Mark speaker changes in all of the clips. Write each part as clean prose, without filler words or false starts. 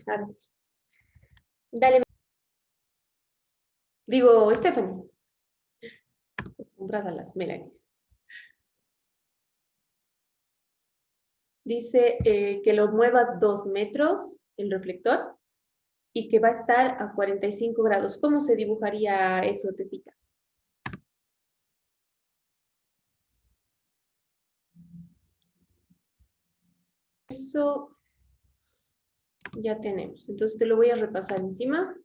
Speaker 1: Ahora sí. Dale. Digo, Stephanie. Acostumbrada a las Melanies. Dice que lo muevas 2 metros, el reflector, y que va a estar a 45 grados. ¿Cómo se dibujaría eso, Tepita? Eso ya tenemos. Entonces te lo voy a repasar encima.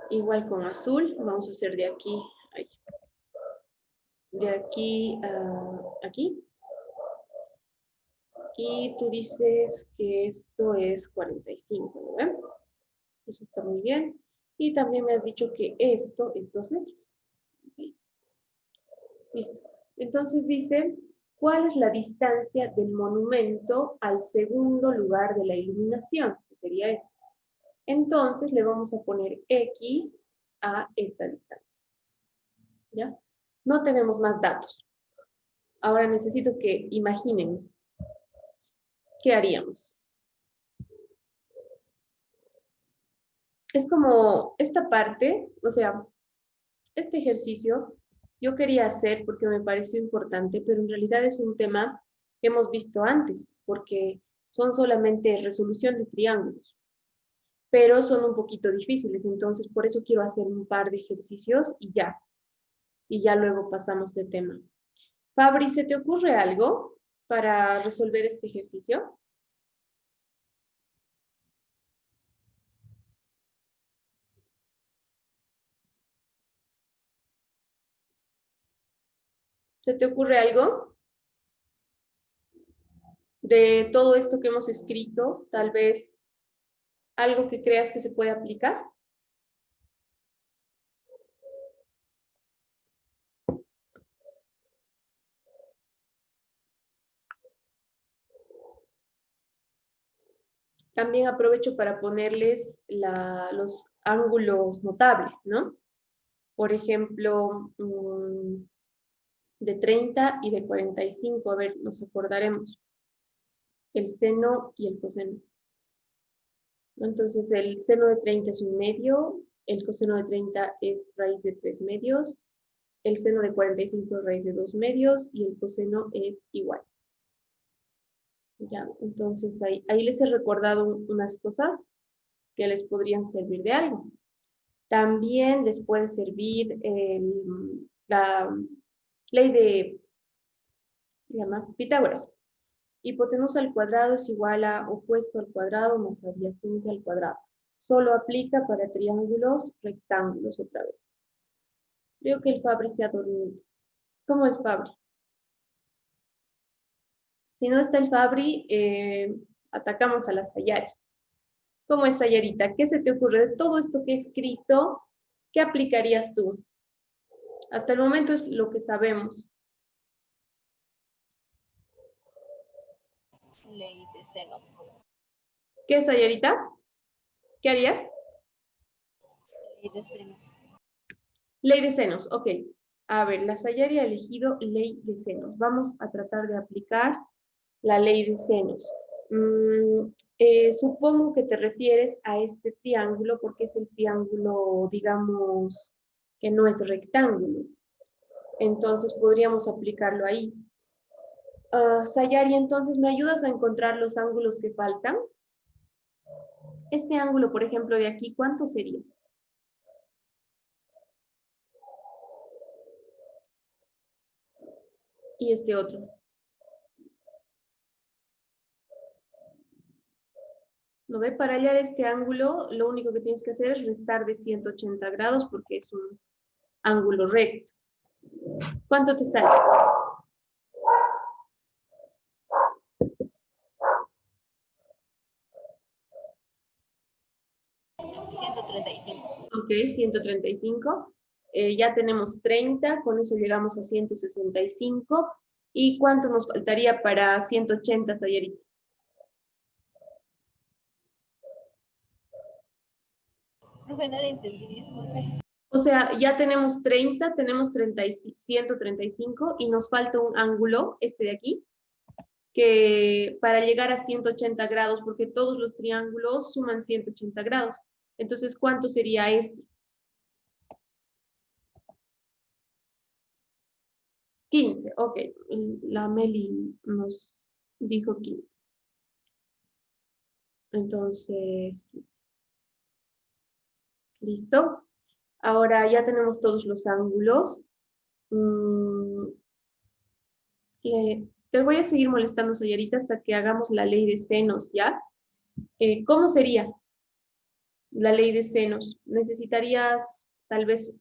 Speaker 1: Igual con azul. Vamos a hacer de aquí, de aquí a aquí. Y tú dices que esto es 45, ¿no? Eso está muy bien. Y también me has dicho que esto es 2 metros. ¿Okay? Listo. Entonces dice, ¿cuál es la distancia del monumento al segundo lugar de la iluminación? Que sería esta. Entonces le vamos a poner X a esta distancia. ¿Ya? No tenemos más datos. Ahora necesito que imaginen qué haríamos. Es como esta parte, o sea, este ejercicio yo quería hacer porque me pareció importante, pero en realidad es un tema que hemos visto antes, porque son solamente resolución de triángulos, pero son un poquito difíciles, entonces por eso quiero hacer un par de ejercicios y ya luego pasamos de tema. Fabri, ¿se te ocurre algo para resolver este ejercicio? ¿Se te ocurre algo de todo esto que hemos escrito? Tal vez algo que creas que se puede aplicar. También aprovecho para ponerles los ángulos notables, ¿no? Por ejemplo, de 30 y de 45, a ver, nos acordaremos, el seno y el coseno. Entonces, el seno de 30 es 1 medio, el coseno de 30 es raíz de 3 medios, el seno de 45 es raíz de 2 medios y el coseno es igual. Ya, entonces ahí les he recordado unas cosas que les podrían servir de algo. También les puede servir la ley de Pitágoras. Hipotenusa al cuadrado es igual a opuesto al cuadrado más adyacente al cuadrado. Solo aplica para triángulos, rectángulos otra vez. Creo que el Fabri se ha dormido. ¿Cómo es Fabri? Si no está el Fabri, atacamos a la Sayari. ¿Cómo es, Sayarita? ¿Qué se te ocurre de todo esto que he escrito? ¿Qué aplicarías tú? Hasta el momento es lo que sabemos.
Speaker 2: Ley de senos.
Speaker 1: ¿Qué, Sayarita? ¿Qué harías?
Speaker 2: Ley de senos.
Speaker 1: Ley de senos, ok. A ver, la Sayari ha elegido ley de senos. Vamos a tratar de aplicar la ley de senos. Supongo que te refieres a este triángulo porque es el triángulo, digamos, que no es rectángulo. Entonces podríamos aplicarlo ahí. Sayari, entonces, ¿me ayudas a encontrar los ángulos que faltan? Este ángulo, por ejemplo, de aquí, ¿cuánto sería? Y este otro. ¿No ve? Para hallar este ángulo, lo único que tienes que hacer es restar de 180 grados porque es un ángulo recto. ¿Cuánto te sale?
Speaker 2: 135.
Speaker 1: Ok, 135. Ya tenemos 30, con eso llegamos a 165. ¿Y cuánto nos faltaría para 180, Sayarita?
Speaker 2: Profe, no le entendí, disculpe.
Speaker 1: O sea, ya tenemos 30, tenemos 135 y nos falta un ángulo, este de aquí, que para llegar a 180 grados, porque todos los triángulos suman 180 grados. Entonces, ¿cuánto sería este? 15, ok. La Meli nos dijo 15. Entonces, 15. ¿Listo? Ahora ya tenemos todos los ángulos. Te voy a seguir molestando, Sayarita, hasta que hagamos la ley de senos, ¿ya? ¿Cómo sería la ley de senos? Necesitarías tal vez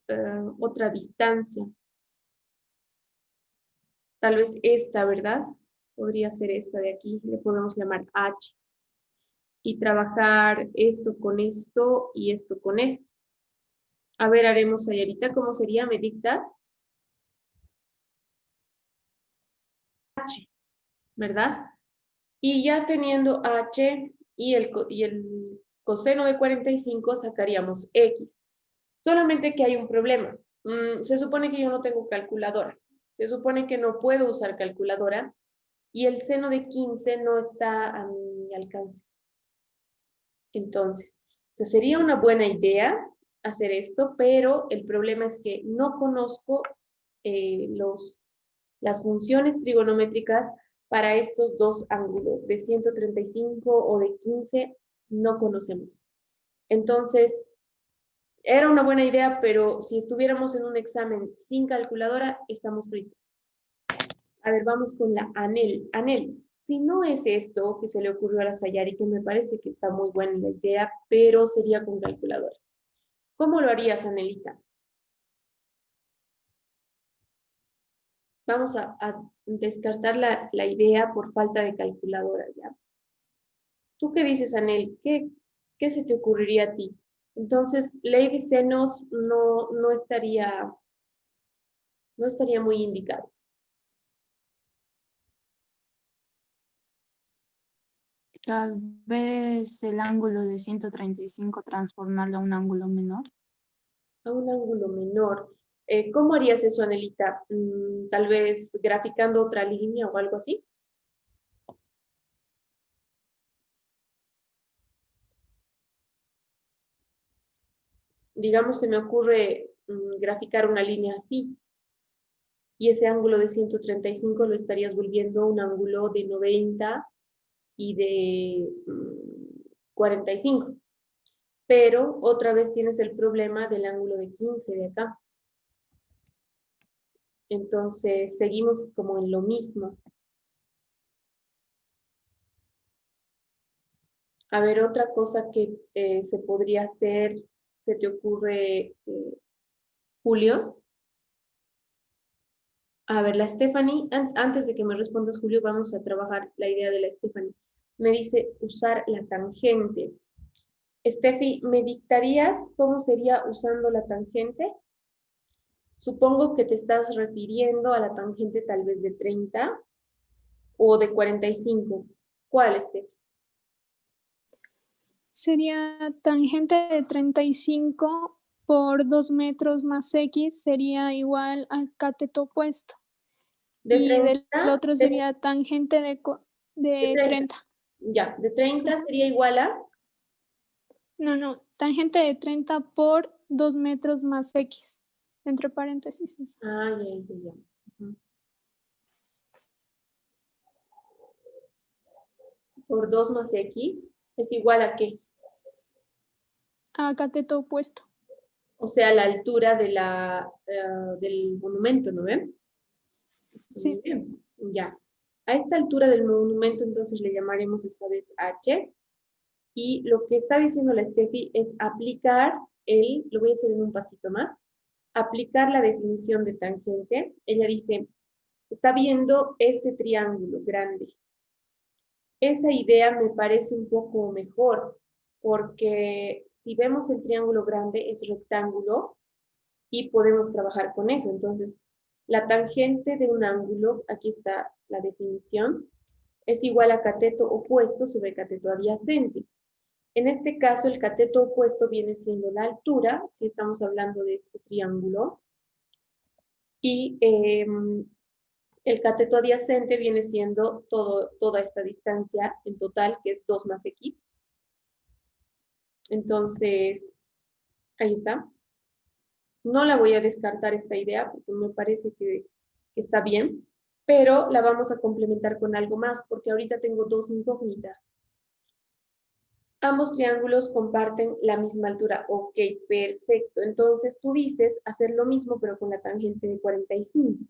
Speaker 1: otra distancia. Tal vez esta, ¿verdad? Podría ser esta de aquí, le podemos llamar H. Y trabajar esto con esto y esto con esto. A ver, haremos, Sayarita, ¿cómo sería? ¿Me dictas? H, ¿verdad? Y ya teniendo H y el coseno de 45 sacaríamos X. Solamente que hay un problema. Se supone que yo no tengo calculadora. Se supone que no puedo usar calculadora y el seno de 15 no está a mi alcance. Entonces, o sea, sería una buena idea hacer esto, pero el problema es que no conozco las funciones trigonométricas para estos dos ángulos, de 135 o de 15, no conocemos. Entonces, era una buena idea, pero si estuviéramos en un examen sin calculadora, estamos fritos. A ver, vamos con la Anel. Anel, si no es esto que se le ocurrió a la Sayari, que me parece que está muy buena la idea, pero sería con calculadora. ¿Cómo lo harías, Anelita? Vamos a descartar la idea por falta de calculadora, ¿ya? ¿Tú qué dices, Anel? ¿Qué se te ocurriría a ti? Entonces, ley de senos no estaría muy indicado.
Speaker 3: Tal vez el ángulo de 135 transformarlo a un ángulo menor.
Speaker 1: A un ángulo menor. ¿Cómo harías eso, Anelita? Tal vez graficando otra línea o algo así. Digamos, se me ocurre graficar una línea así. Y ese ángulo de 135 lo estarías volviendo un ángulo de 90 y de 45. Pero otra vez tienes el problema del ángulo de 15 de acá. Entonces, seguimos como en lo mismo. A ver, otra cosa que se podría hacer, ¿se te ocurre, Julio? A ver, la Stephanie, antes de que me respondas, Julio, vamos a trabajar la idea de la Stephanie. Me dice usar la tangente. Steffi, ¿me dictarías cómo sería usando la tangente? Supongo que te estás refiriendo a la tangente tal vez de 30 o de 45. ¿Cuál, Steffi?
Speaker 4: Sería tangente de 35 por 2 metros más X sería igual al cateto opuesto.
Speaker 1: De
Speaker 4: y
Speaker 1: 30,
Speaker 4: del otro sería tangente de 30.
Speaker 1: Ya, de 30 sería igual a...
Speaker 4: No, tangente de 30 por 2 metros más X. Entre paréntesis.
Speaker 1: Ah, ya. Por 2 más X es igual a ¿qué?
Speaker 4: A cateto opuesto.
Speaker 1: O sea, la altura de del monumento, ¿no ven?
Speaker 4: Sí.
Speaker 1: Muy bien, ya. A esta altura del monumento, entonces le llamaremos esta vez H. Y lo que está diciendo la Steffi es aplicar lo voy a hacer en un pasito más, aplicar la definición de tangente. Ella dice, está viendo este triángulo grande. Esa idea me parece un poco mejor, porque si vemos el triángulo grande es rectángulo y podemos trabajar con eso. Entonces, la tangente de un ángulo, aquí está la definición, es igual a cateto opuesto sobre cateto adyacente. En este caso, el cateto opuesto viene siendo la altura, si estamos hablando de este triángulo, y El cateto adyacente viene siendo toda esta distancia en total, que es 2 más x. Entonces, ahí está. No la voy a descartar esta idea porque me parece que está bien, pero la vamos a complementar con algo más porque ahorita tengo dos incógnitas. Ambos triángulos comparten la misma altura. Ok, perfecto. Entonces tú dices hacer lo mismo pero con la tangente de 45.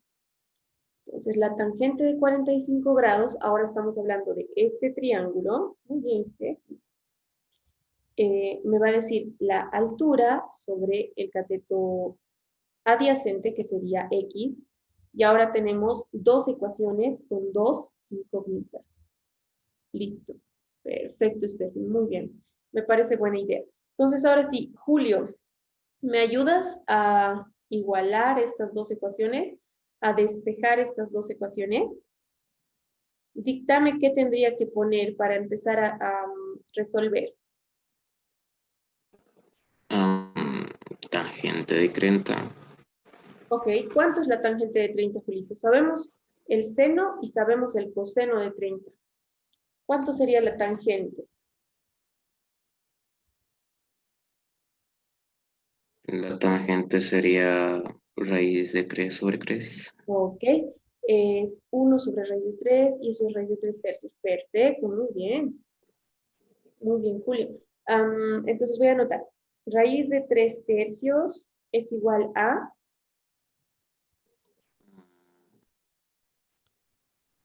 Speaker 1: Entonces la tangente de 45 grados, ahora estamos hablando de este triángulo, me va a decir la altura sobre el cateto adyacente, que sería x, y ahora tenemos dos ecuaciones con dos incógnitas. Listo. Perfecto, Steffi. Muy bien. Me parece buena idea. Entonces, ahora sí, Julio, ¿me ayudas a igualar estas dos ecuaciones? A despejar estas dos ecuaciones. Díctame qué tendría que poner para empezar a resolver.
Speaker 5: Tangente de 30.
Speaker 1: Ok, ¿cuánto es la tangente de 30, Julito? Sabemos el seno y sabemos el coseno de 30. ¿Cuánto sería la tangente?
Speaker 5: La tangente sería raíz de 3 sobre 3.
Speaker 1: Ok, es 1 sobre raíz de 3 y eso es raíz de 3 tercios. Perfecto, muy bien. Muy bien, Julio. Entonces voy a anotar. Raíz de 3 tercios es igual a...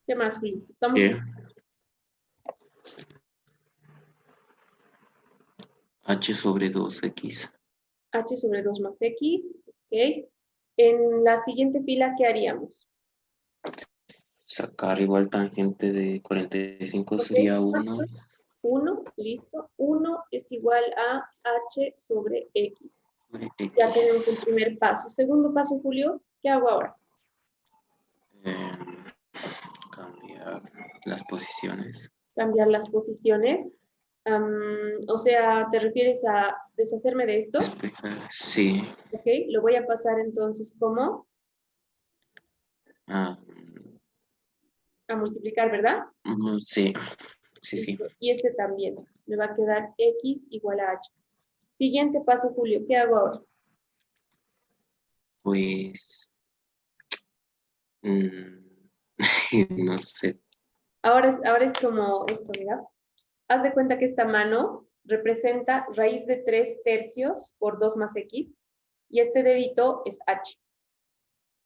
Speaker 1: ¿Qué más, Julio? Estamos...
Speaker 5: ¿Qué? H sobre 2x.
Speaker 1: H sobre 2 más X. Ok. En la siguiente fila, ¿qué haríamos?
Speaker 5: Sacar igual tangente de 45
Speaker 1: Ok,
Speaker 5: sería 1.
Speaker 1: 1, listo. 1 es igual a H sobre X.
Speaker 5: X.
Speaker 1: Ya tenemos el primer paso. Segundo paso, Julio, ¿qué hago ahora?
Speaker 5: Cambiar las posiciones.
Speaker 1: Cambiar las posiciones. O sea, ¿te refieres a deshacerme de esto?
Speaker 5: Despejar. Sí.
Speaker 1: Ok, lo voy a pasar entonces como
Speaker 5: Ah,
Speaker 1: a multiplicar, ¿verdad?
Speaker 5: sí. Sí, sí.
Speaker 1: Listo. Y este también. Me va a quedar X igual a H. Siguiente paso, Julio. ¿Qué hago ahora?
Speaker 5: Pues... no sé.
Speaker 1: Ahora es como esto, mira. Haz de cuenta que esta mano representa raíz de 3 tercios por 2 más X y este dedito es H.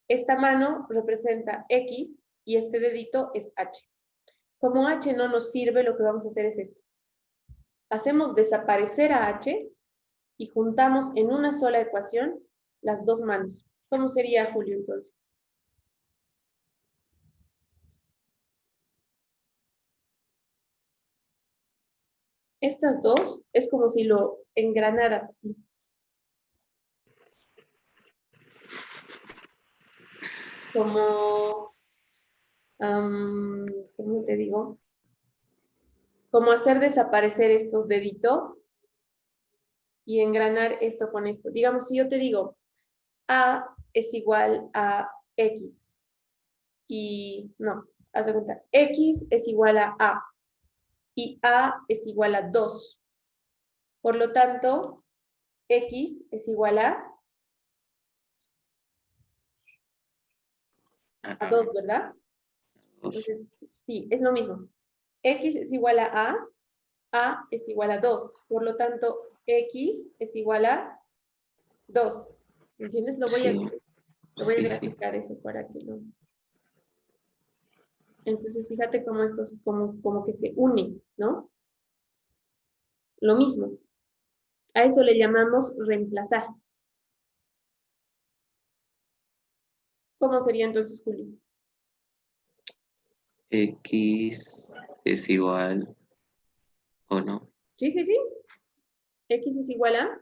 Speaker 1: Esta mano representa X y este dedito es H. Como H no nos sirve, lo que vamos a hacer es esto. Hacemos desaparecer a H y juntamos en una sola ecuación las dos manos. ¿Cómo sería, Julio, entonces? Estas dos es como si lo engranaras así. Como, ¿cómo te digo? Como hacer desaparecer estos deditos y engranar esto con esto. Digamos, si yo te digo A es igual a X y no, haz de cuenta, X es igual a A y A es igual a 2. Por lo tanto, X es igual a 2, ¿verdad? Entonces, sí, es lo mismo. X es igual a es igual a 2. Por lo tanto, X es igual a 2. ¿Entiendes? Lo voy a
Speaker 5: Sí, sí.
Speaker 1: graficar eso para que no. Entonces, fíjate cómo esto es como que se une, ¿no? Lo mismo. A eso le llamamos reemplazar. ¿Cómo sería entonces, Julio?
Speaker 5: X es igual, ¿o no?
Speaker 1: Sí, sí, sí. X es igual a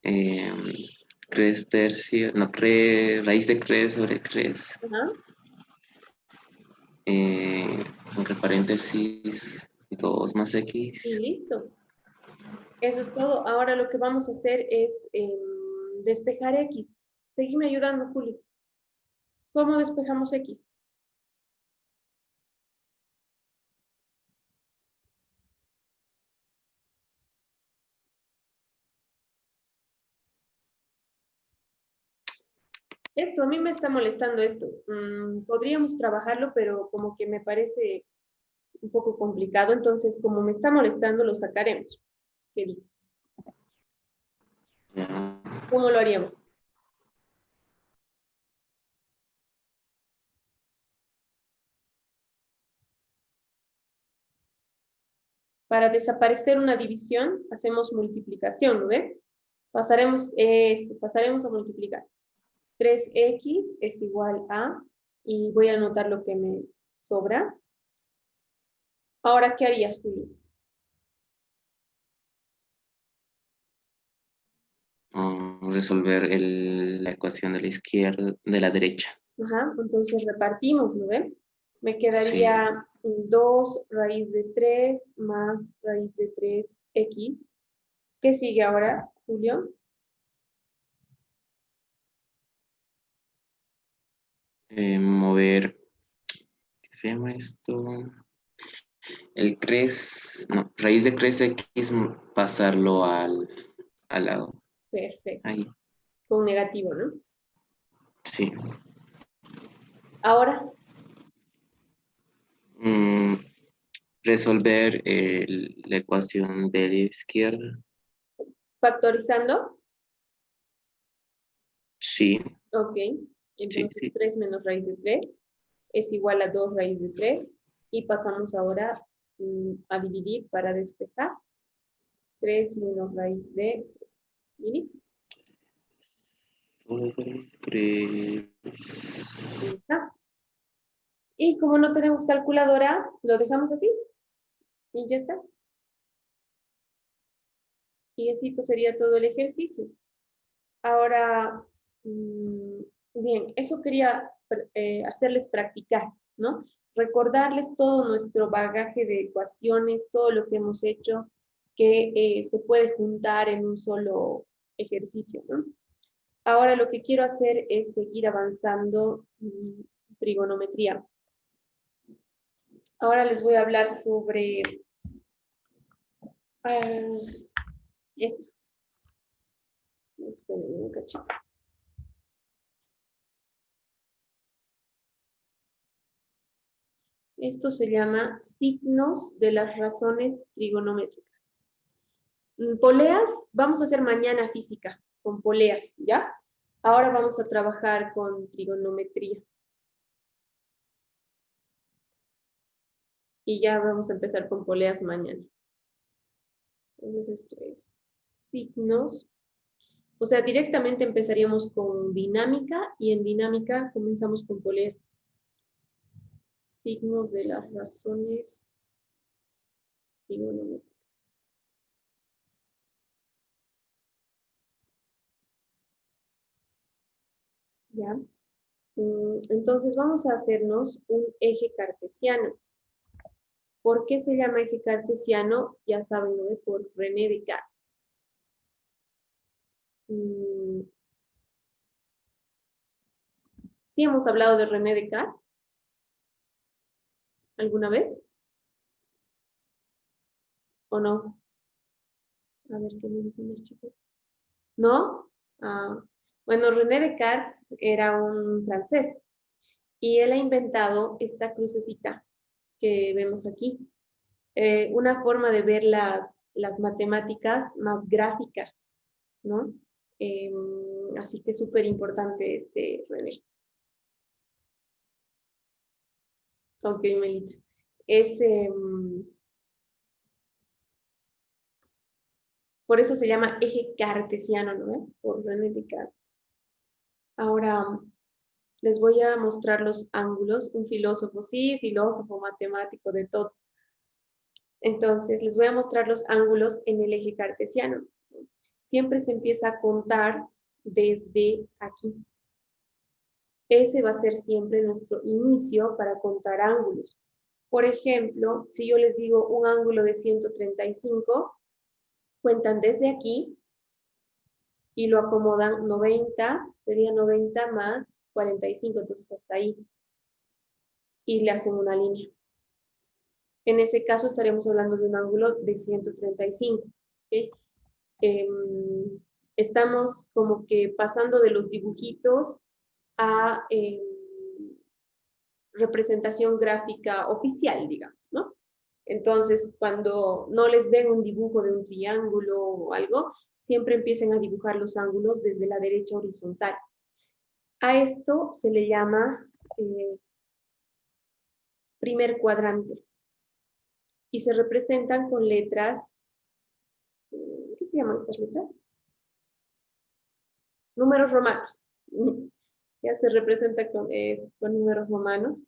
Speaker 5: 3 tercios, no, raíz de 3 sobre 3.
Speaker 1: ajá,
Speaker 5: Entre paréntesis, 2 más
Speaker 1: y
Speaker 5: X.
Speaker 1: listo. Eso es todo. Ahora lo que vamos a hacer es despejar X. Seguime ayudando, Julio. ¿Cómo despejamos X? Esto, a mí me está molestando esto. Podríamos trabajarlo, pero como que me parece un poco complicado, entonces como me está molestando, lo sacaremos. ¿Qué dices?
Speaker 5: Ya.
Speaker 1: ¿Cómo lo haríamos? Para desaparecer una división, hacemos multiplicación, ¿no ve? Pasaremos a multiplicar. 3x es igual a, y voy a anotar lo que me sobra. Ahora, ¿qué harías, Julio?
Speaker 5: Resolver la ecuación de la izquierda, de la derecha.
Speaker 1: Ajá, entonces repartimos, ¿no ven? Me
Speaker 5: Sí.
Speaker 1: quedaría 2 raíz de 3 más raíz de 3x. ¿Qué sigue ahora, Julio?
Speaker 5: Mover, ¿qué se llama esto? El 3, no, raíz de 3x, pasarlo al lado.
Speaker 1: Perfecto,
Speaker 5: Ahí,
Speaker 1: con negativo, ¿no?
Speaker 5: sí.
Speaker 1: Ahora,
Speaker 5: Mm, resolver la ecuación de la izquierda.
Speaker 1: factorizando,
Speaker 5: Sí,
Speaker 1: ok.
Speaker 5: sí,
Speaker 1: Entonces
Speaker 5: sí.
Speaker 1: 3 menos raíz de 3 es igual a 2 raíz de 3. Y pasamos ahora a dividir para despejar. 3 menos raíz de 3. Y listo.
Speaker 5: Sobre 3.
Speaker 1: Ahí está. Y como no tenemos calculadora, lo dejamos así. Y ya está. Y esto sería todo el ejercicio. Ahora, bien, eso quería hacerles practicar, ¿no? Recordarles todo nuestro bagaje de ecuaciones, todo lo que hemos hecho, que se puede juntar en un solo ejercicio, ¿no? Ahora lo que quiero hacer es seguir avanzando trigonometría. Ahora les voy a hablar sobre esto. Esperen un cachito. Esto se llama signos de las razones trigonométricas. Poleas, vamos a hacer mañana física con poleas, ¿ya? Ahora vamos a trabajar con trigonometría. Y ya vamos a empezar con poleas mañana. Entonces esto es signos. O sea, directamente empezaríamos con dinámica y en dinámica comenzamos con poleas. Signos de las razones trigonométricas. ¿Ya? Entonces vamos a hacernos un eje cartesiano. ¿Por qué se llama eje cartesiano? Ya saben, ¿no? Por René Descartes. ¿Sí hemos hablado de René Descartes? ¿Alguna vez? ¿O no? A ver qué me dicen los chicos. ¿No? Bueno, René Descartes era un francés y él ha inventado esta crucecita que vemos aquí. Una forma de ver las matemáticas más gráfica, ¿no? Así que es súper importante este René. Ok, Melita. Por eso se llama eje cartesiano, ¿no? Por René Descartes. Ahora les voy a mostrar los ángulos. Un filósofo, sí, filósofo, matemático, de todo. Entonces, les voy a mostrar los ángulos en el eje cartesiano. Siempre se empieza a contar desde aquí. Ese va a ser siempre nuestro inicio para contar ángulos. Por ejemplo, si yo les digo un ángulo de 135, cuentan desde aquí y lo acomodan 90, sería 90 más 45, entonces hasta ahí. Y le hacen una línea. En ese caso estaremos hablando de un ángulo de 135. ¿Okay? Estamos como que pasando de los dibujitos a representación gráfica oficial, digamos, ¿no? Entonces, cuando no les den un dibujo de un triángulo o algo, siempre empiecen a dibujar los ángulos desde la derecha horizontal. A esto se le llama primer cuadrante. Y se representan con letras, ¿qué se llaman estas letras? Números romanos. Ya se representa con números romanos.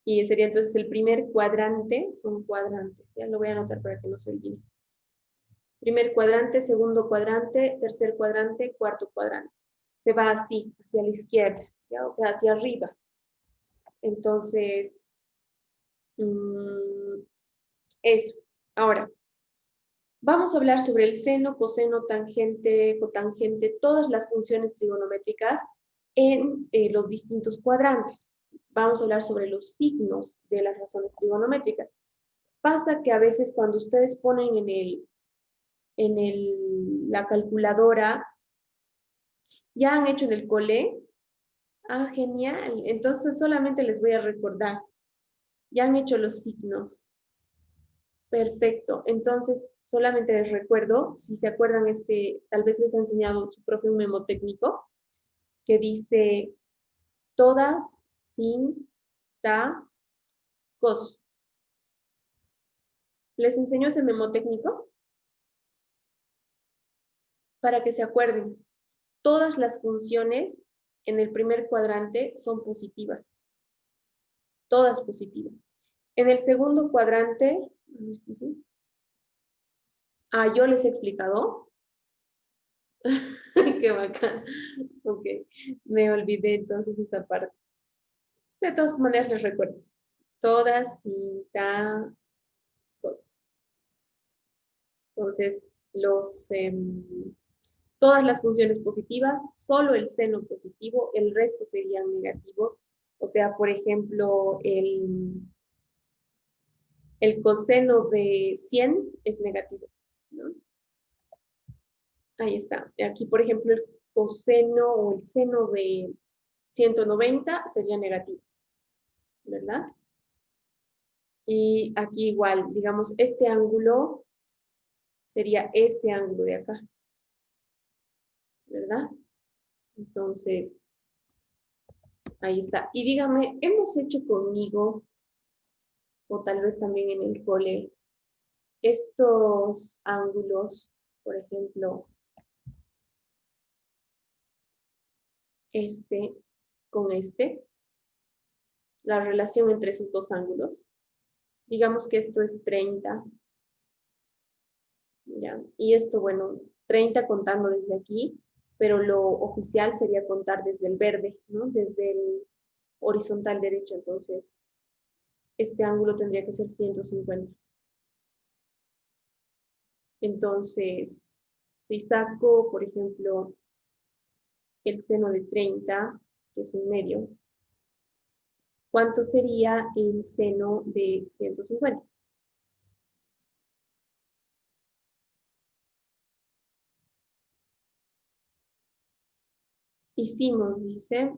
Speaker 1: Y sería entonces el primer cuadrante, son cuadrantes, ya lo voy a anotar para que no se olvide. Primer cuadrante, segundo cuadrante, tercer cuadrante, cuarto cuadrante. Se va así, hacia la izquierda, ¿ya? O sea, hacia arriba. Entonces, eso. Ahora, vamos a hablar sobre el seno, coseno, tangente, cotangente, todas las funciones trigonométricas en los distintos cuadrantes. Vamos a hablar sobre los signos de las razones trigonométricas. Pasa que a veces cuando ustedes ponen la calculadora, ya han hecho en el cole. Ah, genial. Entonces solamente les voy a recordar. Ya han hecho los signos. Perfecto. Entonces, solamente les recuerdo, si se acuerdan, tal vez les ha enseñado su profe un memotécnico que dice todas sin ta cos. ¿Les enseño ese memotécnico? Para que se acuerden, todas las funciones en el primer cuadrante son positivas. Todas positivas. En el segundo cuadrante, yo les he explicado. Qué bacán. Ok, me olvidé entonces esa parte. De todas maneras les recuerdo. Todas sin ta cos. Entonces, todas las funciones positivas, solo el seno positivo, el resto serían negativos. O sea, por ejemplo, el coseno de 100 es negativo, ¿no? Ahí está. Aquí, por ejemplo, el coseno o el seno de 190 sería negativo, ¿verdad? Y aquí igual, digamos, este ángulo sería este ángulo de acá, ¿verdad? Entonces, ahí está. Y dígame, ¿hemos hecho conmigo, o tal vez también en el cole, estos ángulos, por ejemplo, este con este, la relación entre esos dos ángulos? Digamos que esto es 30, ¿ya? Y esto, bueno, 30 contando desde aquí, pero lo oficial sería contar desde el verde, ¿no? Desde el horizontal derecho, entonces este ángulo tendría que ser 150. Entonces, si saco, por ejemplo, el seno de 30, que es un medio, ¿cuánto sería el seno de 150? Hicimos, dice,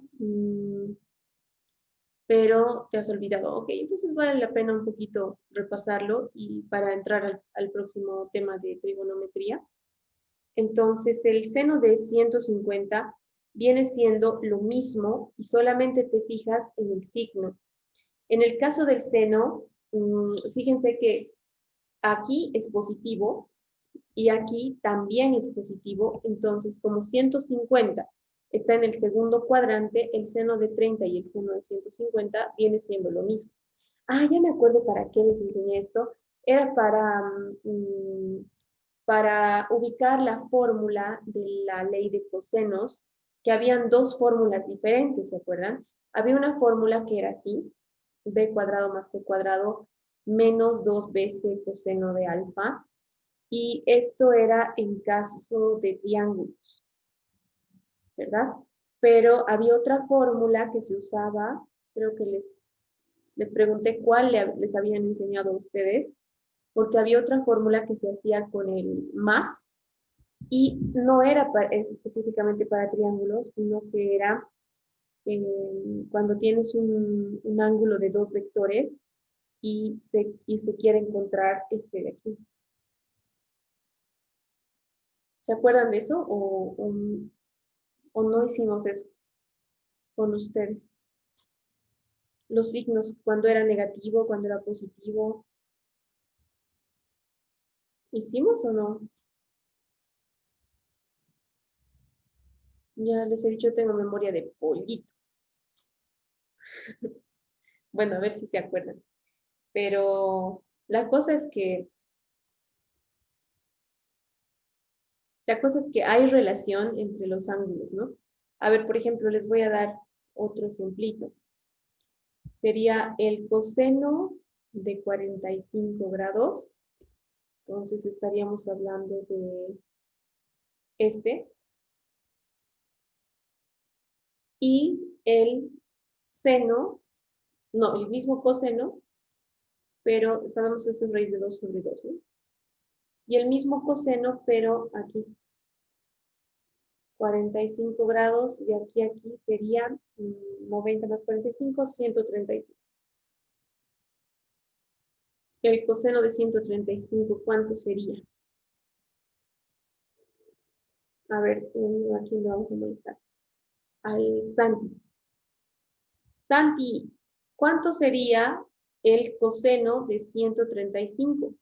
Speaker 1: pero te has olvidado. Ok, entonces vale la pena un poquito repasarlo y para entrar al próximo tema de trigonometría. Entonces, el seno de 150 viene siendo lo mismo y solamente te fijas en el signo. En el caso del seno, fíjense que aquí es positivo y aquí también es positivo. Entonces, como 150 está en el segundo cuadrante, el seno de 30 y el seno de 150 viene siendo lo mismo. Ya me acuerdo para qué les enseñé esto. Era para ubicar la fórmula de la ley de cosenos, que habían dos fórmulas diferentes, ¿se acuerdan? Había una fórmula que era así, b cuadrado más c cuadrado menos 2bc coseno de alfa, y esto era en caso de triángulos, ¿verdad? Pero había otra fórmula que se usaba, creo que les pregunté cuál les habían enseñado a ustedes, porque había otra fórmula que se hacía con el más Y no era específicamente para triángulos, sino que era cuando tienes un ángulo de dos vectores y se quiere encontrar este de aquí. ¿Se acuerdan de eso o no hicimos eso con ustedes? Los signos, cuando era negativo, cuando era positivo. ¿Hicimos o no? Ya les he dicho, tengo memoria de pollito. Bueno, a ver si se acuerdan. Pero la cosa es que hay relación entre los ángulos, ¿no? A ver, por ejemplo, les voy a dar otro ejemplito. Sería el coseno de 45 grados. Entonces estaríamos hablando de este. Y el seno, no, el mismo coseno, pero sabemos que esto es raíz de 2 sobre 2, ¿no? Y el mismo coseno, pero aquí. 45 grados, de aquí a aquí sería 90 más 45, 135. El coseno de 135, ¿cuánto sería? A ver, aquí le vamos a molestar. Al Santi. Santi, ¿cuánto sería el coseno de 135?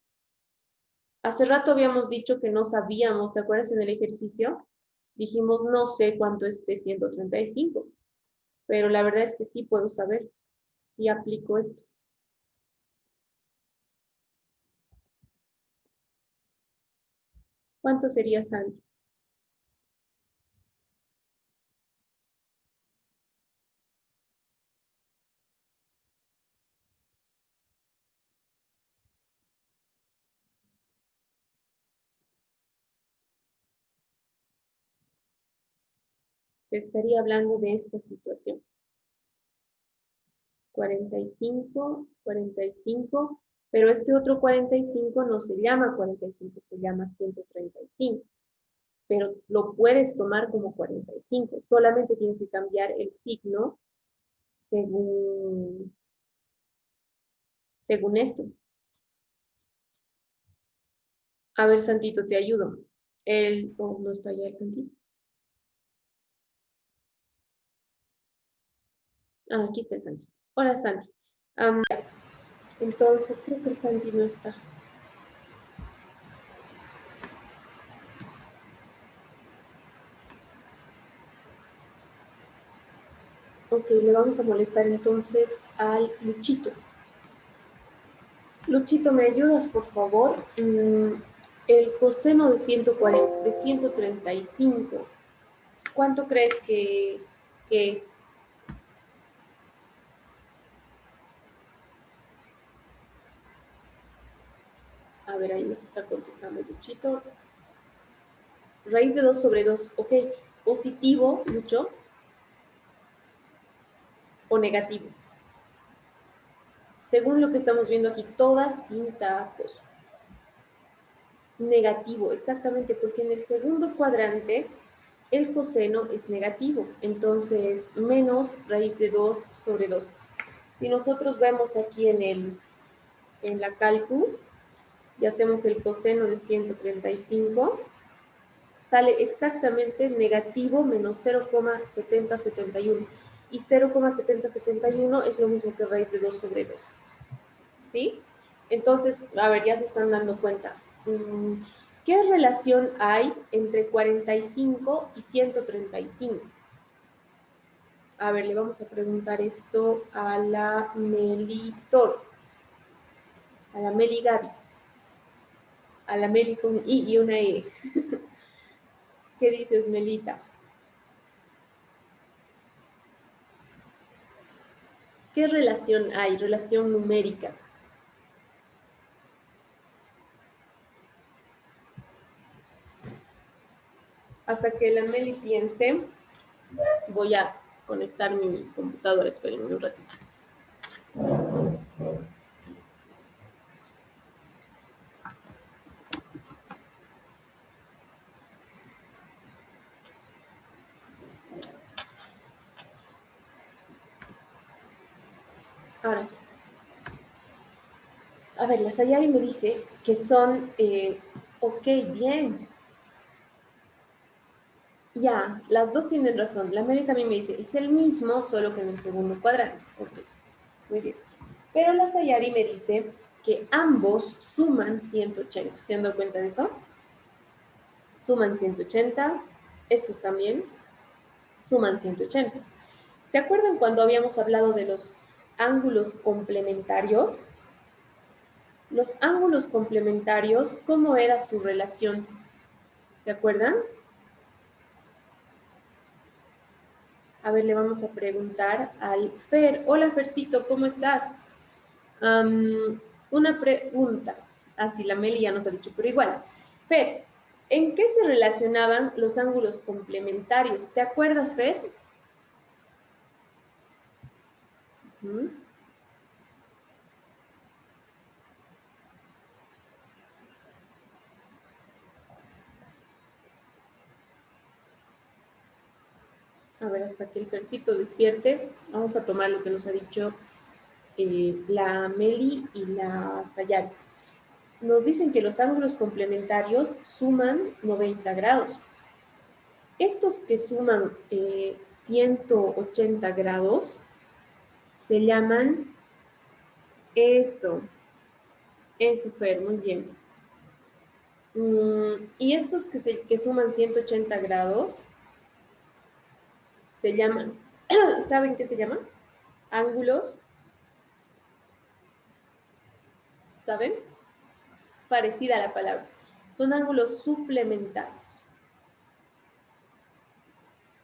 Speaker 1: Hace rato habíamos dicho que no sabíamos, ¿te acuerdas en el ejercicio? Dijimos, no sé cuánto es de 135, pero la verdad es que sí puedo saber si aplico esto. ¿Cuánto sería, Santi? Te estaría hablando de esta situación. 45, 45, pero este otro 45 no se llama 45, se llama 135. Pero lo puedes tomar como 45. Solamente tienes que cambiar el signo según esto. A ver, Santito, te ayudo. No está ya el Santito. Ah, aquí está el Santi. Hola, Santi. Entonces, creo que el Santi no está. Ok, le vamos a molestar entonces al Luchito. Luchito, ¿me ayudas, por favor? El coseno de 140, de 135, ¿cuánto crees que es? A ver, ahí nos está contestando Luchito. Raíz de 2 sobre 2, ok. ¿Positivo, Lucho? ¿O negativo? Según lo que estamos viendo aquí, todas sin tacos. Negativo, exactamente, porque en el segundo cuadrante el coseno es negativo, entonces menos raíz de 2 sobre 2. Si nosotros vemos aquí en la cálculo y hacemos el coseno de 135, sale exactamente negativo menos 0,7071. Y 0,7071 es lo mismo que raíz de 2 sobre 2. ¿Sí? Entonces, a ver, ya se están dando cuenta. ¿Qué relación hay entre 45 y 135? A ver, le vamos a preguntar esto a la Melitor, a la Meli Gaby, a la Meli con I y una E. ¿Qué dices, Melita? ¿Qué relación hay? Relación numérica. Hasta que la Meli piense, voy a conectar mi computadora. Espérenme un ratito. Ahora sí. A ver, la Sayari me dice que son, ok, bien. Ya, las dos tienen razón. La Mary también me dice, es el mismo, solo que en el segundo cuadrante. Ok, muy bien. Pero la Sayari me dice que ambos suman 180. ¿Se han dado cuenta de eso? Suman 180. Estos también suman 180. ¿Se acuerdan cuando habíamos hablado de los ángulos complementarios? Los ángulos complementarios, ¿cómo era su relación? ¿Se acuerdan? A ver, le vamos a preguntar al Fer. Hola, Fercito, ¿cómo estás? Una pregunta. Así la Meli ya nos ha dicho, pero igual. Fer, ¿en qué se relacionaban los ángulos complementarios? ¿Te acuerdas, Fer? ¿Mm? A ver, hasta que el Fercito despierte, vamos a tomar lo que nos ha dicho la Meli y la Sayari. Nos dicen que los ángulos complementarios suman 90 grados. Estos que suman 180 grados se llaman eso, Fer, muy bien. Y estos que suman 180 grados se llaman, ¿saben qué se llaman? Ángulos, ¿saben? Parecida a la palabra. Son ángulos suplementarios.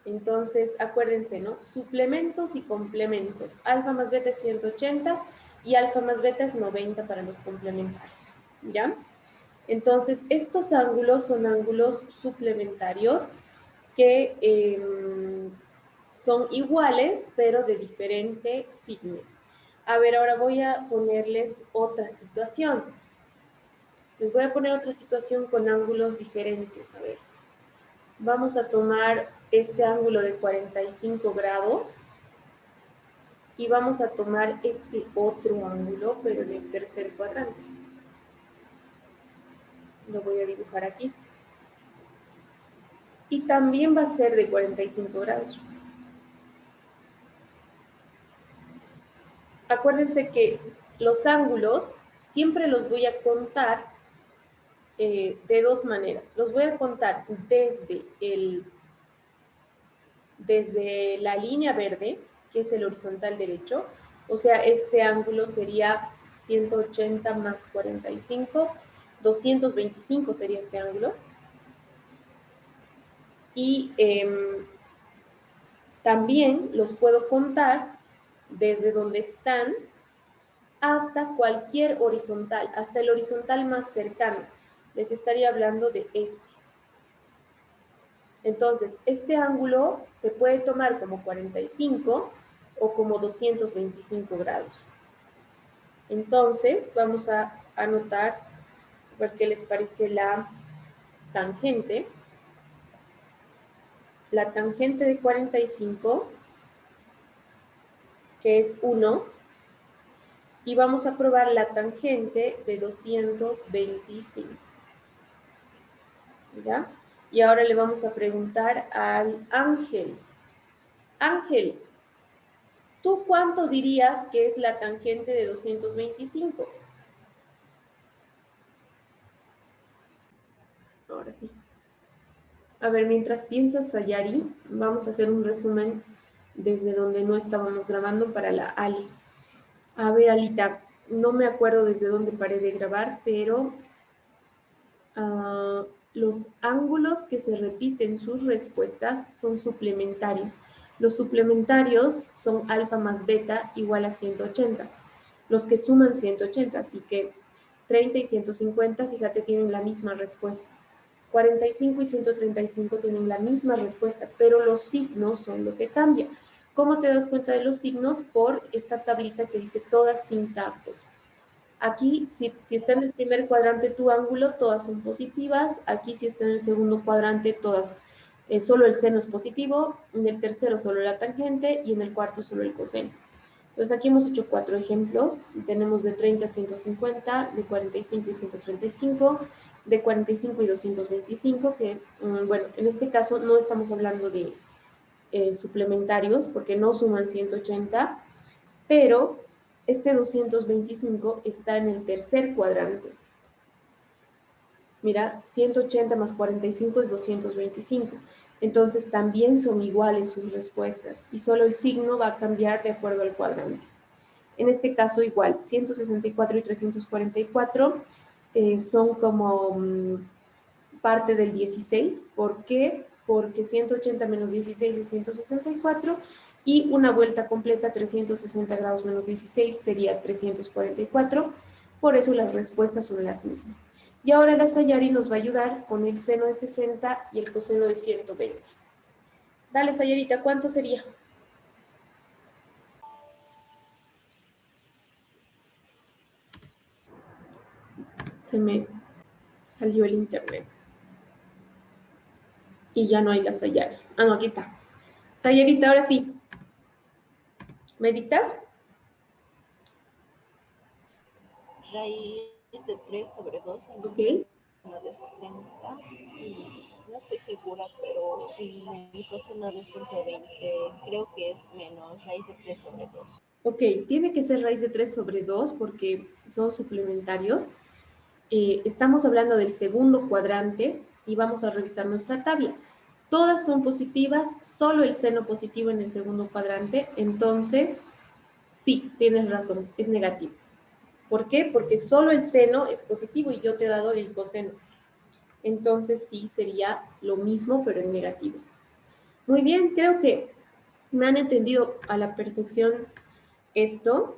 Speaker 1: Entonces, acuérdense, ¿no? Suplementos y complementos. Alfa más beta es 180 y alfa más beta es 90 para los complementarios. ¿Ya? Entonces, estos ángulos son ángulos suplementarios que son iguales, pero de diferente signo. A ver, ahora voy a ponerles otra situación. Les voy a poner otra situación con ángulos diferentes. A ver, vamos a tomar este ángulo de 45 grados y vamos a tomar este otro ángulo, pero en el tercer cuadrante. Lo voy a dibujar aquí. Y también va a ser de 45 grados. Acuérdense que los ángulos siempre los voy a contar de dos maneras. Los voy a contar desde la línea verde, que es el horizontal derecho. O sea, este ángulo sería 180 más 45, 225 sería este ángulo. Y también los puedo contar desde donde están hasta cualquier horizontal, hasta el horizontal más cercano. Les estaría hablando de este. Entonces, este ángulo se puede tomar como 45 o como 225 grados. Entonces, vamos a anotar, a ver qué les parece la tangente. La tangente de 45, que es 1, y vamos a probar la tangente de 225. ¿Ya? Y ahora le vamos a preguntar al Ángel. Ángel, ¿tú cuánto dirías que es la tangente de 225? Ahora sí. A ver, mientras piensas, Sayari, vamos a hacer un resumen desde donde no estábamos grabando para la Ali. A ver, Alita, no me acuerdo desde dónde paré de grabar, pero los ángulos que se repiten sus respuestas son suplementarios. Los suplementarios son alfa más beta igual a 180. Los que suman 180, así que 30 y 150, fíjate, tienen la misma respuesta. 45 y 135 tienen la misma respuesta, pero los signos son lo que cambia. ¿Cómo te das cuenta de los signos? Por esta tablita que dice todas sin tactos. Aquí, si está en el primer cuadrante tu ángulo, todas son positivas. Aquí, si está en el segundo cuadrante, todas, solo el seno es positivo. En el tercero, solo la tangente. Y en el cuarto, solo el coseno. Entonces aquí hemos hecho 4 ejemplos. Tenemos de 30 a 150, de 45 y 135, de 45 y 225, que, bueno, en este caso no estamos hablando de suplementarios porque no suman 180, pero este 225 está en el tercer cuadrante. Mira, 180 más 45 es 225. Entonces también son iguales sus respuestas y solo el signo va a cambiar de acuerdo al cuadrante. En este caso igual, 164 y 344 son como parte del 16. ¿Por qué? Porque 180 menos 16 es 164 y una vuelta completa 360 grados menos 16 sería 344. Por eso las respuestas son las mismas. Y ahora la Sayari nos va a ayudar con el seno de 60 y el coseno de 120. Dale, Sayarita, ¿cuánto sería? Se me salió el internet. Y ya no hay la Sayari. Ah, no, aquí está. Sayarita, ahora sí. ¿Me dictas?
Speaker 2: Raíz de 3 sobre 2 en
Speaker 1: Ok.
Speaker 2: coseno de 60 y no estoy segura, pero en el coseno de 120 creo que es menos raíz de 3 sobre 2.
Speaker 1: Ok, tiene que ser raíz de 3 sobre 2 porque son suplementarios. Estamos hablando del segundo cuadrante y vamos a revisar nuestra tabla. Todas son positivas, solo el seno positivo en el segundo cuadrante, entonces sí, tienes razón, es negativo. ¿Por qué? Porque solo el seno es positivo y yo te he dado el coseno. Entonces sí sería lo mismo, pero en negativo. Muy bien, creo que me han entendido a la perfección esto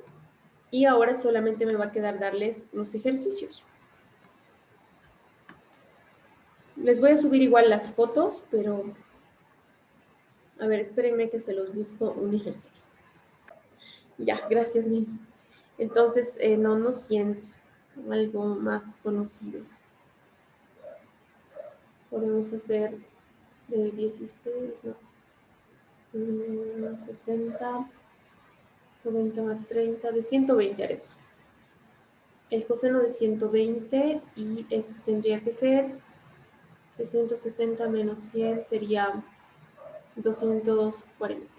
Speaker 1: y ahora solamente me va a quedar darles los ejercicios. Les voy a subir igual las fotos, pero a ver, espérenme que se los busco un ejercicio. Ya, gracias, Mimi. Entonces, no 100, algo más conocido. Podemos hacer de 16, no, 60, 90 más 30, de 120 haremos. El coseno de 120 y este tendría que ser de 160 menos 100 sería 240.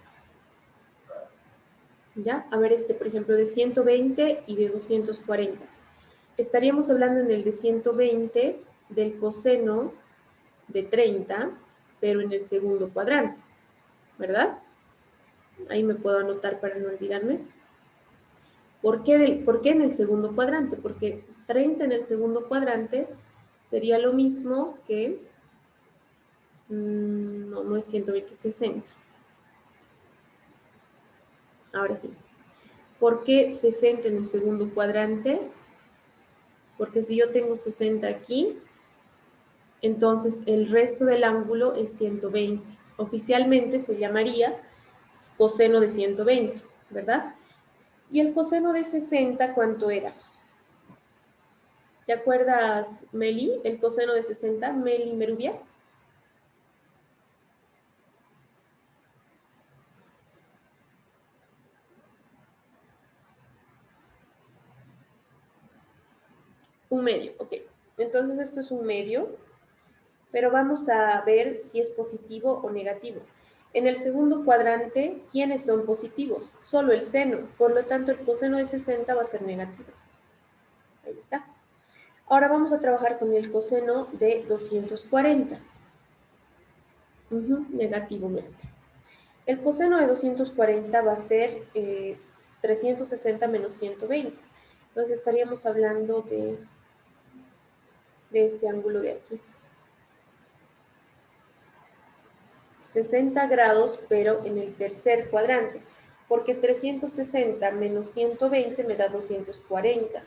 Speaker 1: ¿Ya? A ver, por ejemplo, de 120 y de 240. Estaríamos hablando en el de 120 del coseno de 30, pero en el segundo cuadrante, ¿verdad? Ahí me puedo anotar para no olvidarme. ¿Por qué en el segundo cuadrante? Porque 30 en el segundo cuadrante sería lo mismo que, no es 120, 60. Ahora sí. ¿Por qué 60 en el segundo cuadrante? Porque si yo tengo 60 aquí, entonces el resto del ángulo es 120. Oficialmente se llamaría coseno de 120, ¿verdad? ¿Y el coseno de 60 cuánto era? ¿Te acuerdas, Meli? El coseno de 60, Meli Merubia. Un medio, ok. Entonces esto es un medio, pero vamos a ver si es positivo o negativo. En el segundo cuadrante, ¿quiénes son positivos? Solo el seno, por lo tanto el coseno de 60 va a ser negativo. Ahí está. Ahora vamos a trabajar con el coseno de 240. Negativamente. El coseno de 240 va a ser 360 menos 120. Entonces estaríamos hablando de este ángulo de aquí. 60 grados, pero en el tercer cuadrante, porque 360 menos 120 me da 240.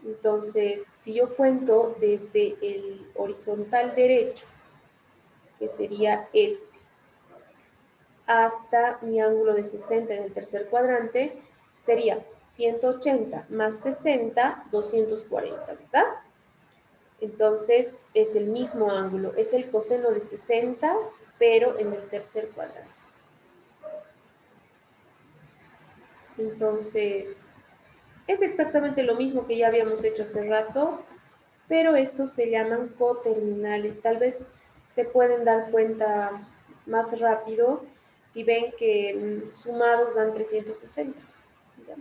Speaker 1: Entonces, si yo cuento desde el horizontal derecho, que sería este, hasta mi ángulo de 60 en el tercer cuadrante, sería 180 más 60, 240, ¿verdad? Entonces, es el mismo ángulo, es el coseno de 60, pero en el tercer cuadrante. Entonces, es exactamente lo mismo que ya habíamos hecho hace rato, pero estos se llaman coterminales. Tal vez se pueden dar cuenta más rápido si ven que sumados dan 360. ¿Ya?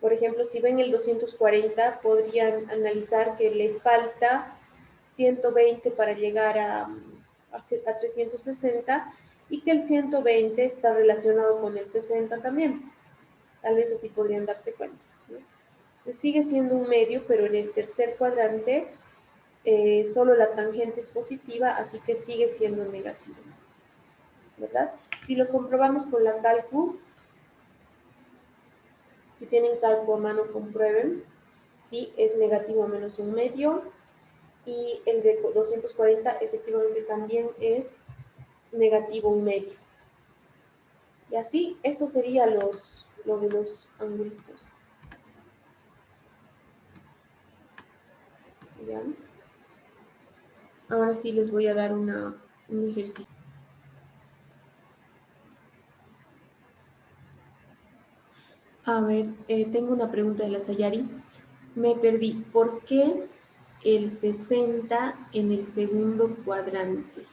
Speaker 1: Por ejemplo, si ven el 240, podrían analizar que le falta 120 para llegar a 360 y que el 120 está relacionado con el 60 también. Tal vez así podrían darse cuenta, ¿no? Entonces sigue siendo un medio, pero en el tercer cuadrante solo la tangente es positiva, así que sigue siendo negativo, ¿verdad? Si lo comprobamos con la calcu, si tienen calcu a mano, comprueben. Sí, es negativo a menos un medio. Y el de 240 efectivamente también es negativo un medio. Y así, eso sería lo de los angulitos. ¿Ya? Ahora sí les voy a dar un ejercicio. A ver, tengo una pregunta de la Sayari. Me perdí. ¿Por qué el 60 en el segundo cuadrante?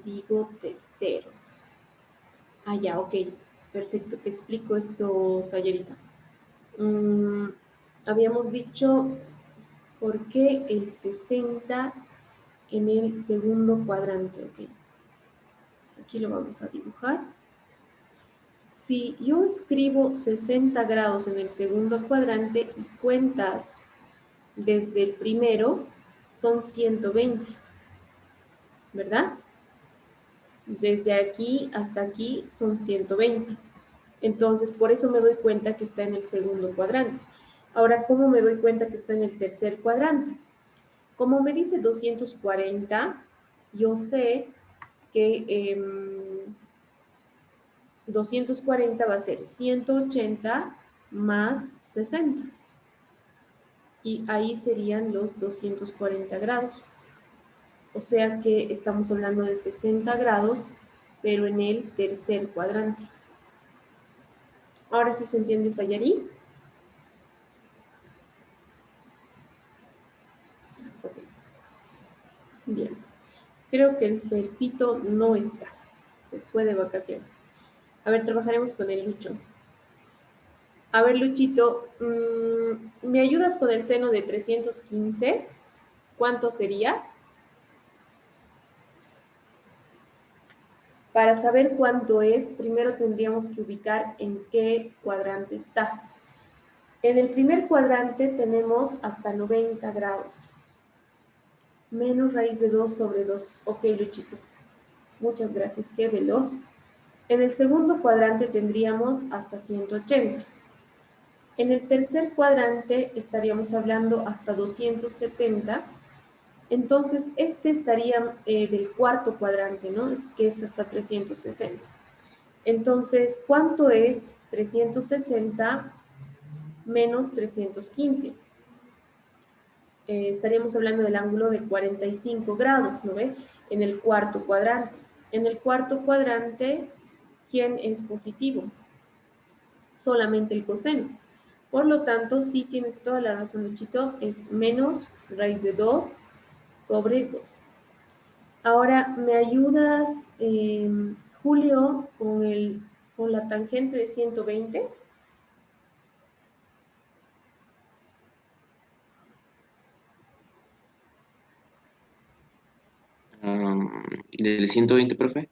Speaker 1: Digo tercero. Ah, ya, ok. Perfecto, te explico esto, Sayarita. Habíamos dicho por qué el 60 en el segundo cuadrante, ok. Aquí lo vamos a dibujar. Si yo escribo 60 grados en el segundo cuadrante y cuentas desde el primero, son 120, ¿verdad? Desde aquí hasta aquí son 120. Entonces, por eso me doy cuenta que está en el segundo cuadrante. Ahora, ¿cómo me doy cuenta que está en el tercer cuadrante? Como me dice 240, yo sé que 240 va a ser 180 más 60. Y ahí serían los 240 grados. O sea que estamos hablando de 60 grados, pero en el tercer cuadrante. Ahora sí se entiende, Sayari. Okay. Bien. Creo que el Fercito no está. Se fue de vacaciones. A ver, trabajaremos con el Lucho. A ver, Luchito, ¿me ayudas con el seno de 315? ¿Cuánto sería? Para saber cuánto es, primero tendríamos que ubicar en qué cuadrante está. En el primer cuadrante tenemos hasta 90 grados. Menos raíz de 2 sobre 2. Ok, Luchito. Muchas gracias, qué veloz. En el segundo cuadrante tendríamos hasta 180. En el tercer cuadrante estaríamos hablando hasta 270. Entonces, este estaría del cuarto cuadrante, ¿no? Que es hasta 360. Entonces, ¿cuánto es 360 menos 315? Estaríamos hablando del ángulo de 45 grados, ¿no ve? En el cuarto cuadrante. En el cuarto cuadrante, ¿quién es positivo? Solamente el coseno. Por lo tanto, sí tienes toda la razón, Luchito, es menos raíz de 2 sobre 2. Ahora, ¿me ayudas, Julio, con la tangente de 120?
Speaker 5: ¿Del 120, profe?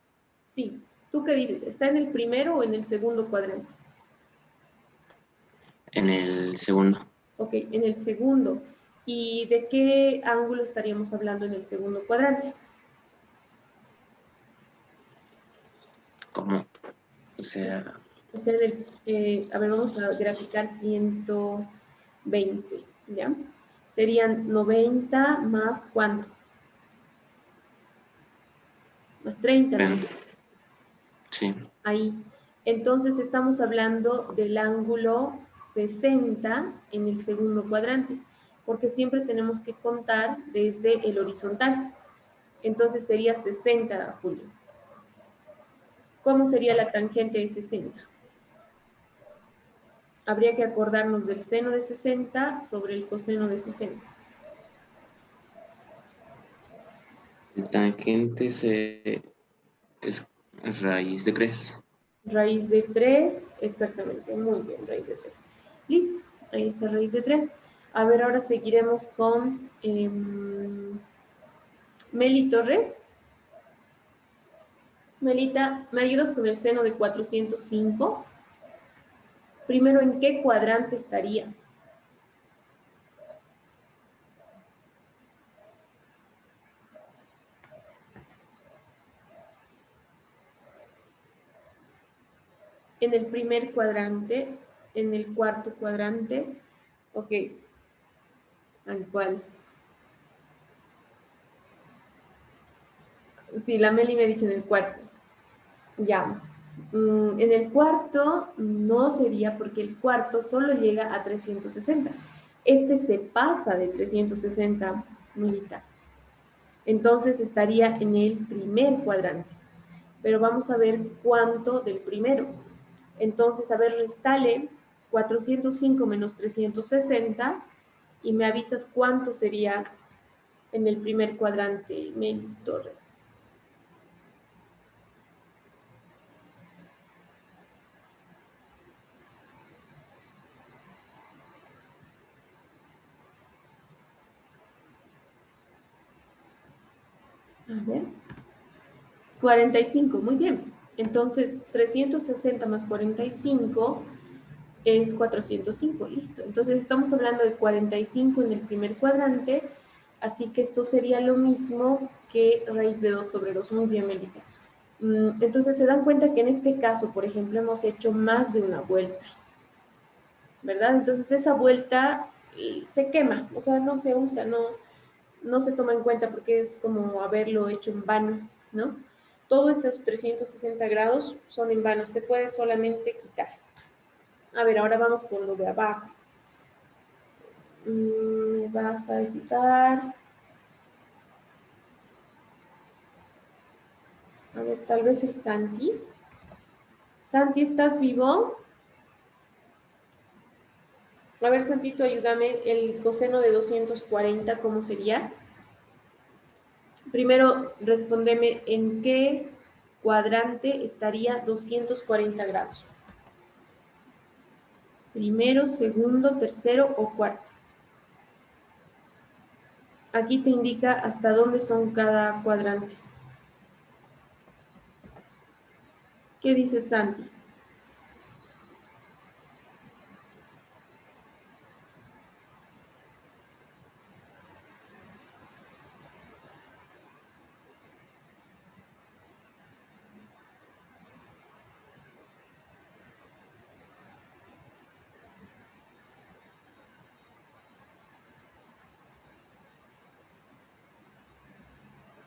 Speaker 1: Sí. ¿Tú qué dices? ¿Está en el primero o en el segundo cuadrante?
Speaker 5: En el segundo.
Speaker 1: Ok, en el segundo. ¿Y de qué ángulo estaríamos hablando en el segundo cuadrante?
Speaker 5: ¿Cómo? O sea,
Speaker 1: a ver, vamos a graficar 120, ¿ya? Serían 90 más ¿cuánto? Más 30, ¿no?
Speaker 5: sí.
Speaker 1: Ahí. Entonces estamos hablando del ángulo 60 en el segundo cuadrante, porque siempre tenemos que contar desde el horizontal. Entonces sería 60, Julio. ¿Cómo sería la tangente de 60? habría que acordarnos del seno de 60 sobre el coseno de 60.
Speaker 5: El tangente es raíz de 3.
Speaker 1: Raíz de 3, exactamente, muy bien, raíz de 3. Listo, ahí está raíz de 3. A ver, ahora seguiremos con Meli Torres. Melita, ¿me ayudas con el seno de 405? Primero, ¿en qué cuadrante estaría? En el primer cuadrante, en el cuarto cuadrante, ok, ¿al cual? Sí, la Meli me ha dicho en el cuarto. Ya. En el cuarto no sería porque el cuarto solo llega a 360. Este se pasa de 360, Melita. Entonces estaría en el primer cuadrante. Pero vamos a ver cuánto del primero. Entonces, a ver, restale 405 menos 360 y me avisas cuánto sería en el primer cuadrante, Meli Torres. A ver. 45, muy bien. Entonces, 360 más 45 es 405, listo. Entonces, estamos hablando de 45 en el primer cuadrante, así que esto sería lo mismo que raíz de 2 sobre 2. Muy bien, Melita. Entonces, se dan cuenta que en este caso, por ejemplo, hemos hecho más de una vuelta, ¿verdad? Entonces, esa vuelta se quema, o sea, no se usa, no se toma en cuenta porque es como haberlo hecho en vano, ¿no? Todos esos 360 grados son en vano, se puede solamente quitar. A ver, ahora vamos con lo de abajo. Me vas a ayudar. A ver, tal vez el Santi. Santi, ¿estás vivo? A ver, Santito, ayúdame. El coseno de 240, ¿cómo sería? Primero, respóndeme en qué cuadrante estaría 240 grados. Primero, segundo, tercero o cuarto. Aquí te indica hasta dónde son cada cuadrante. ¿Qué dice Santi?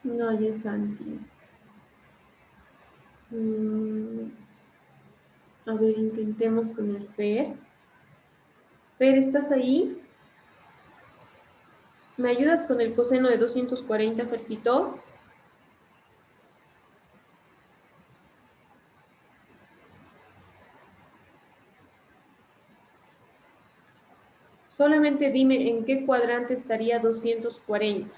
Speaker 1: No, ya es Santi. A ver, intentemos con el Fer. Fer, ¿estás ahí? ¿Me ayudas con el coseno de 240, Fercito? Solamente dime en qué cuadrante estaría 240.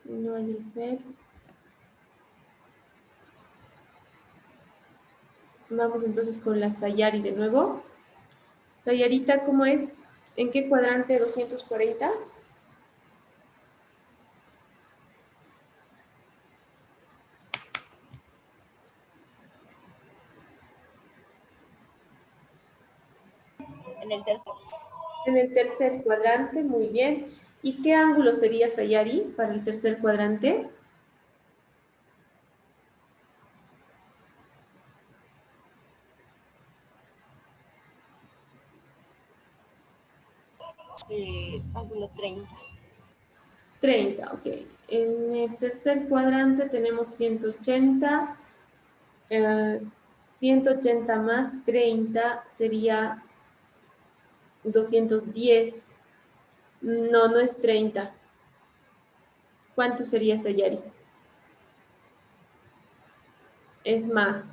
Speaker 1: No hay el Fer. Vamos entonces con la Sayari de nuevo. Sayarita, ¿cómo es? ¿En qué cuadrante 240?
Speaker 2: En el tercer.
Speaker 1: En el tercer cuadrante, muy bien. ¿Y qué ángulo sería, Sayari, para el tercer cuadrante?
Speaker 2: Ángulo 30.
Speaker 1: 30, ok. En el tercer cuadrante tenemos 180. 180 más 30 sería 210. No, no es 30. ¿Cuánto sería, Sayari? Es más.